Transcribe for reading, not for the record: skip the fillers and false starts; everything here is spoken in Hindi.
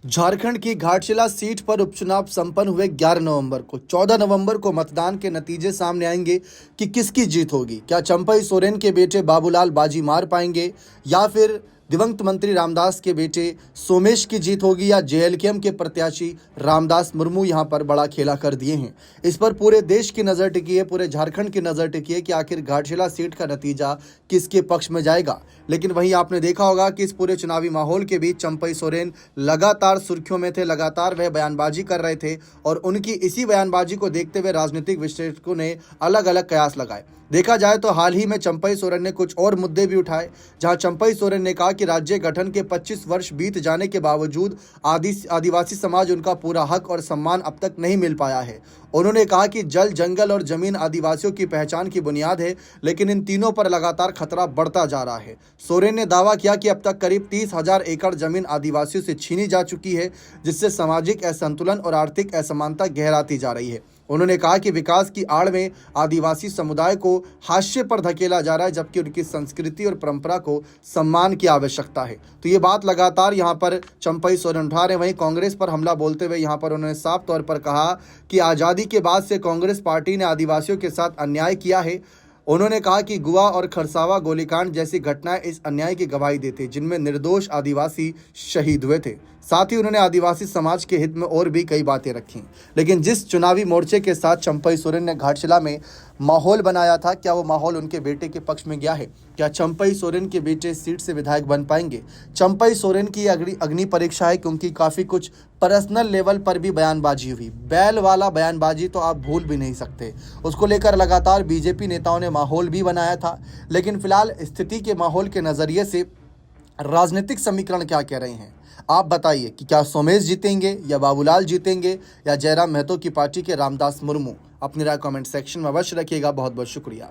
झारखंड की घाटशिला सीट पर उपचुनाव संपन्न हुए 11 नवंबर को। 14 नवंबर को मतदान के नतीजे सामने आएंगे कि किसकी जीत होगी। क्या चंपई सोरेन के बेटे बाबूलाल बाजी मार पाएंगे या फिर दिवंगत मंत्री रामदास के बेटे सोमेश की जीत होगी या जेएलकेएम के प्रत्याशी रामदास मुर्मू यहां पर बड़ा खेला कर दिए हैं। इस पर पूरे देश की नज़र टिकी है, पूरे झारखंड की नज़र टिकी है कि आखिर घाटशिला सीट का नतीजा किसके पक्ष में जाएगा। लेकिन वहीं आपने देखा होगा कि इस पूरे चुनावी माहौल के बीच चंपई सोरेन लगातार सुर्खियों में थे, लगातार वह बयानबाजी कर रहे थे और उनकी इसी बयानबाजी को देखते हुए राजनीतिक विश्लेषकों ने अलग अलग कयास लगाए। देखा जाए तो हाल ही में चंपई सोरेन ने कुछ और मुद्दे भी उठाए, जहां चंपई सोरेन ने कहा कि राज्य गठन के 25 वर्ष बीत जाने के बावजूद आदिवासी समाज उनका पूरा हक और सम्मान अब तक नहीं मिल पाया है। उन्होंने कहा कि जल, जंगल और जमीन आदिवासियों की पहचान की बुनियाद है, लेकिन इन तीनों पर लगातार खतरा बढ़ता जा रहा है। सोरेन ने दावा किया कि अब तक करीब 30,000 एकड़ जमीन आदिवासियों से छीनी जा चुकी है, जिससे सामाजिक असंतुलन और आर्थिक असमानता गहराती जा रही है। उन्होंने कहा कि विकास की आड़ में आदिवासी समुदाय को हाशिए पर धकेला जा रहा है, जबकि उनकी संस्कृति और परंपरा को सम्मान की आवश्यकता है। तो ये बात लगातार यहाँ पर चंपई सोरेन उठा रहे हैं। वहीं कांग्रेस पर हमला बोलते हुए यहाँ पर उन्होंने साफ तौर पर कहा कि आज़ादी के बाद से कांग्रेस पार्टी ने आदिवासियों के साथ अन्याय किया है। उन्होंने कहा कि गुआ और खरसावा गोलीकांड जैसी घटनाएं इस अन्याय की गवाही देते, जिनमें निर्दोष आदिवासी शहीद हुए थे। साथ ही उन्होंने आदिवासी समाज के हित में और भी कई बातें रखी। लेकिन जिस चुनावी मोर्चे के साथ चंपई सोरेन ने घाटशिला में माहौल बनाया था, क्या वो माहौल उनके बेटे के पक्ष में गया है? क्या चंपई सोरेन के बेटे सीट से विधायक बन पाएंगे? चंपई सोरेन की अग्नि परीक्षा है, क्योंकि काफ़ी कुछ पर्सनल लेवल पर भी बयानबाजी हुई। बैल वाला बयानबाजी तो आप भूल भी नहीं सकते। उसको लेकर लगातार बीजेपी नेताओं ने माहौल भी बनाया था। लेकिन फिलहाल स्थिति के माहौल के नज़रिए से राजनीतिक समीकरण क्या कह रहे हैं, आप बताइए कि क्या सोमेश जीतेंगे या बाबूलाल जीतेंगे या जयराम महतो की पार्टी के रामदास मुर्मू? अपनी राय कमेंट सेक्शन में अवश्य रखिएगा। बहुत बहुत शुक्रिया।